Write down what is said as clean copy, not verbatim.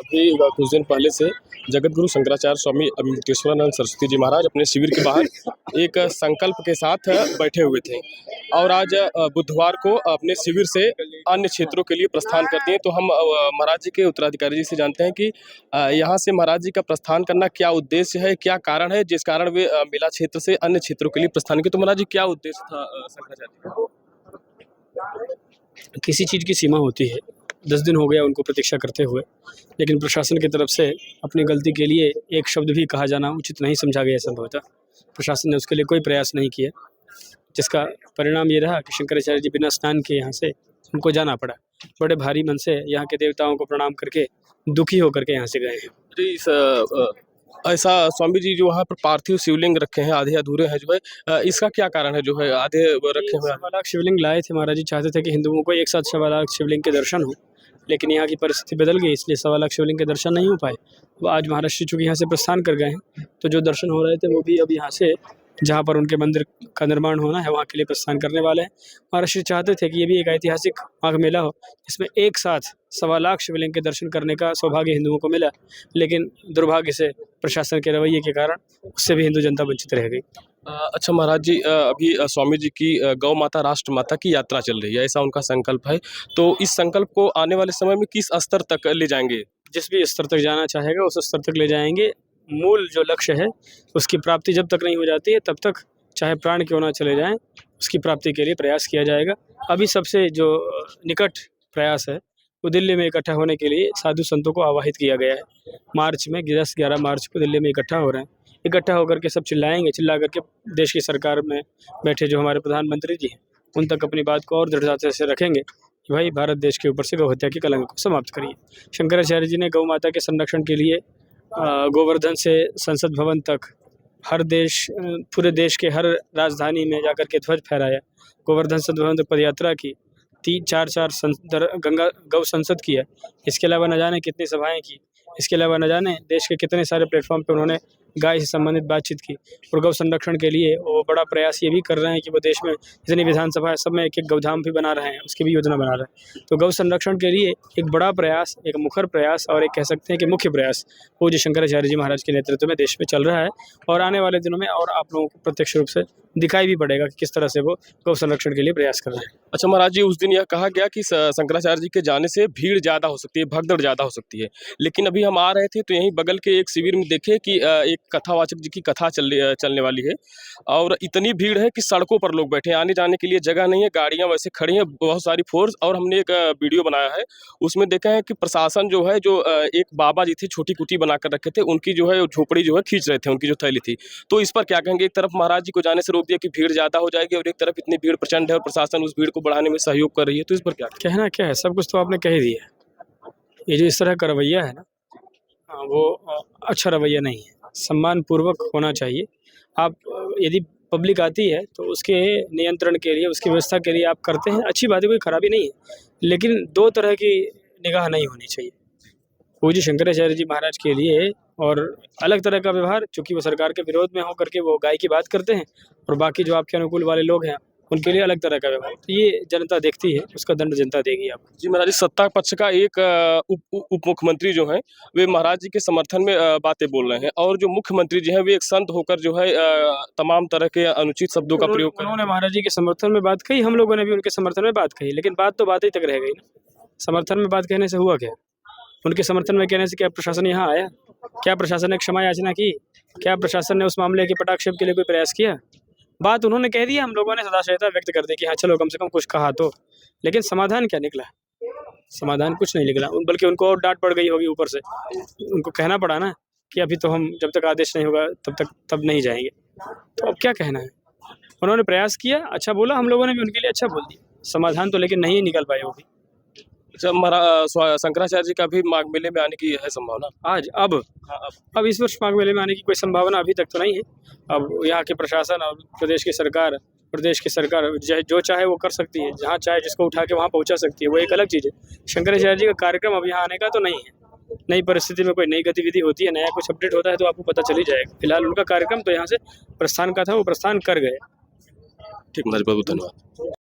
अभी कुछ दिन पहले से जगत गुरु शंकराचार्य स्वामी अमृतेश्वरानंद सरस्वती जी महाराज अपने शिविर के बाहर एक संकल्प के साथ बैठे हुए थे। और आज बुधवार को अपने शिविर से अन्य क्षेत्रों के लिए प्रस्थान करते हैं। तो हम महाराज जी के उत्तराधिकारी जी से जानते हैं कि यहाँ से महाराज जी का प्रस्थान करना क्या उद्देश्य है, क्या कारण है जिस कारण वे मेला क्षेत्र से अन्य क्षेत्रों के लिए प्रस्थान किए। तो महाराज जी क्या उद्देश्य था शंकराचार्य जी का? किसी चीज़ की सीमा होती है। 10 दिन हो गया उनको प्रतीक्षा करते हुए, लेकिन प्रशासन की तरफ से अपनी गलती के लिए एक शब्द भी कहा जाना उचित नहीं समझा गया संभवतः। प्रशासन ने उसके लिए कोई प्रयास नहीं किया, जिसका परिणाम ये रहा कि शंकराचार्य जी बिना स्नान किए यहाँ से उनको जाना पड़ा। बड़े भारी मन से यहाँ के देवताओं को प्रणाम करके दुखी होकर के यहाँ से गए हैं। ऐसा स्वामी जी जो वहाँ पर पार्थिव शिवलिंग रखे हैं, आधे अधूरे हैं जो है, इसका क्या कारण है जो है आधे रखे हुए? 1.25 लाख शिवलिंग लाए थे। महाराज जी चाहते थे कि हिंदुओं को एक साथ 1.25 लाख शिवलिंग के दर्शन हो, लेकिन यहाँ की परिस्थिति बदल गई, इसलिए 1.25 लाख शिवलिंग के दर्शन नहीं हो पाए। वो आज महाराज श्री चूँकि यहाँ से प्रस्थान कर गए हैं, तो जो दर्शन हो रहे थे वो भी अब यहाँ से जहाँ पर उनके मंदिर का निर्माण होना है वहाँ के लिए प्रस्थान करने वाले हैं। महाराज श्री चाहते थे कि ये भी एक ऐतिहासिक माघ मेला हो, इसमें एक साथ 1.25 लाख शिवलिंग के दर्शन करने का सौभाग्य हिंदुओं को मिला, लेकिन दुर्भाग्य से प्रशासन के रवैये के कारण उससे भी हिंदू जनता वंचित रह गई। अच्छा महाराज जी, अभी स्वामी जी की गौ माता राष्ट्र माता की यात्रा चल रही है, ऐसा उनका संकल्प है। तो इस संकल्प को आने वाले समय में किस स्तर तक ले जाएंगे? जिस भी स्तर तक जाना चाहेगा उस स्तर तक ले जाएंगे। मूल जो लक्ष्य है उसकी प्राप्ति जब तक नहीं हो जाती है तब तक चाहे प्राण क्यों ना चले जाएं, उसकी प्राप्ति के लिए प्रयास किया जाएगा। अभी सबसे जो निकट प्रयास है वो दिल्ली में इकट्ठा होने के लिए साधु संतों को आवाहित किया गया है। मार्च में 10-11 मार्च को दिल्ली में इकट्ठा हो रहे हैं। इकट्ठा होकर के सब चिल्लाएंगे, चिल्ला करके देश की सरकार में बैठे जो हमारे प्रधानमंत्री जी हैं उन तक अपनी बात को और दृढ़ता से रखेंगे कि भाई भारत देश के ऊपर से गौ हत्या के कलंक को समाप्त करिए। शंकराचार्य जी ने गौ माता के संरक्षण के लिए गोवर्धन से संसद भवन तक पूरे देश के हर राजधानी में जाकर के ध्वज फहराया। गोवर्धन संसद भवन तक पदयात्रा की, 3-4 गंगा गौ संसद किया। इसके अलावा न जाने कितनी सभाएं की। इसके अलावा न जाने देश के कितने सारे प्लेटफॉर्म पे उन्होंने गाय से संबंधित बातचीत की। और गौ संरक्षण के लिए वो बड़ा प्रयास ये भी कर रहे हैं कि वो देश में जितनी विधानसभा है सब में एक गौधाम भी बना रहे हैं, उसकी भी योजना बना रहे हैं। तो गौ संरक्षण के लिए एक बड़ा प्रयास, एक मुखर प्रयास और एक कह सकते हैं कि मुख्य प्रयास वो जो शंकराचार्य जी महाराज के नेतृत्व में देश में चल रहा है। और आने वाले दिनों में और आप लोगों को प्रत्यक्ष रूप से दिखाई भी पड़ेगा कि किस तरह से वो गौ संरक्षण के लिए प्रयास कर रहे हैं। अच्छा महाराज जी, उस दिन यह कहा गया कि शंकराचार्य जी के जाने से भीड़ ज़्यादा हो सकती है, भगदड़ ज़्यादा हो सकती है, लेकिन अभी हम आ रहे थे तो यहीं बगल के एक शिविर में देखे कि एक कथावाचक जी की कथा चलने वाली है और इतनी भीड़ है कि सड़कों पर लोग बैठे हैं, आने जाने के लिए जगह नहीं है, गाड़ियाँ वैसे खड़ी हैं, बहुत सारी फोर्स। और हमने एक वीडियो बनाया है, उसमें देखा है कि प्रशासन जो है जो एक बाबा जी थे छोटी कुटी बना कर रखे थे, उनकी जो है झोपड़ी जो है खींच रहे थे, उनकी जो थैली थी। तो इस पर क्या कहेंगे? एक तरफ महाराज जी को जाने से रोक दिया कि भीड़ ज़्यादा हो जाएगी और एक तरफ इतनी भीड़ प्रचंड है और प्रशासन उस भीड़ को बढ़ाने में सहयोग कर रही है, तो इस पर क्या कहना क्या है? सब कुछ तो आपने कह ही दिया। ये जो इस तरह का रवैया है ना, वो अच्छा रवैया नहीं है। सम्मानपूर्वक होना चाहिए। आप यदि पब्लिक आती है तो उसके नियंत्रण के लिए, उसकी व्यवस्था के लिए आप करते हैं, अच्छी बात है, कोई खराबी नहीं है, लेकिन 2 तरह की निगाह नहीं होनी चाहिए। पूज्य शंकराचार्य जी महाराज के लिए और अलग तरह का व्यवहार, चूँकि वो सरकार के विरोध में होकर के वो गाय की बात करते हैं, और बाकी जो आपके अनुकूल वाले लोग हैं उनके लिए अलग तरह का व्यवहार। तो ये जनता देखती है, उसका दंड जनता देगी आपको। जी महाराज जी, सत्ता पक्ष का एक उप मुख्यमंत्री जो हैं वे महाराज जी के समर्थन में बातें बोल रहे हैं, और जो मुख्यमंत्री जी हैं वे एक संत होकर जो है तमाम तरह के अनुचित शब्दों का प्रयोग कर रहे हैं। उन्होंने महाराज जी के समर्थन में बात कही, हम लोगों ने भी उनके समर्थन में बात कही, लेकिन बात तो बात ही तक रह गई ना। समर्थन में बात कहने से हुआ क्या? उनके समर्थन में कहने से क्या प्रशासन यहाँ आया? क्या प्रशासन ने क्षमा याचना की? क्या प्रशासन ने उस मामले के पटाक्षेप के लिए कोई प्रयास किया? बात उन्होंने कह दी, हम लोगों ने सदाशयता व्यक्त कर दी कि हाँ चलो कम से कम कुछ कहा तो, लेकिन समाधान क्या निकला? समाधान कुछ नहीं निकला, बल्कि उनको और डांट पड़ गई होगी ऊपर से। उनको कहना पड़ा ना कि अभी तो हम जब तक आदेश नहीं होगा तब नहीं जाएंगे। तो अब क्या कहना है? उन्होंने प्रयास किया, अच्छा बोला, हम लोगों ने भी उनके लिए अच्छा बोल दिया। समाधान तो लेकिन नहीं निकल पाए वो भी। शंकराचार्य जी का भी माघ मेले में आने की है संभावना आज अब इस वर्ष माघ मेले में आने की कोई संभावना अभी तक तो नहीं है। अब यहाँ के प्रशासन और प्रदेश की सरकार जो चाहे वो कर सकती है, जहाँ चाहे जिसको उठा के वहाँ पहुँचा सकती है, वो एक अलग चीज़ है। शंकराचार्य जी का कार्यक्रम अब यहाँ आने का तो नहीं है। नई परिस्थिति में कोई नई गतिविधि होती है, नया कुछ अपडेट होता है तो आपको पता चल ही जाएगा। फिलहाल उनका कार्यक्रम तो यहाँ से प्रस्थान का था, वो प्रस्थान कर गए। ठीक, बहुत बहुत धन्यवाद।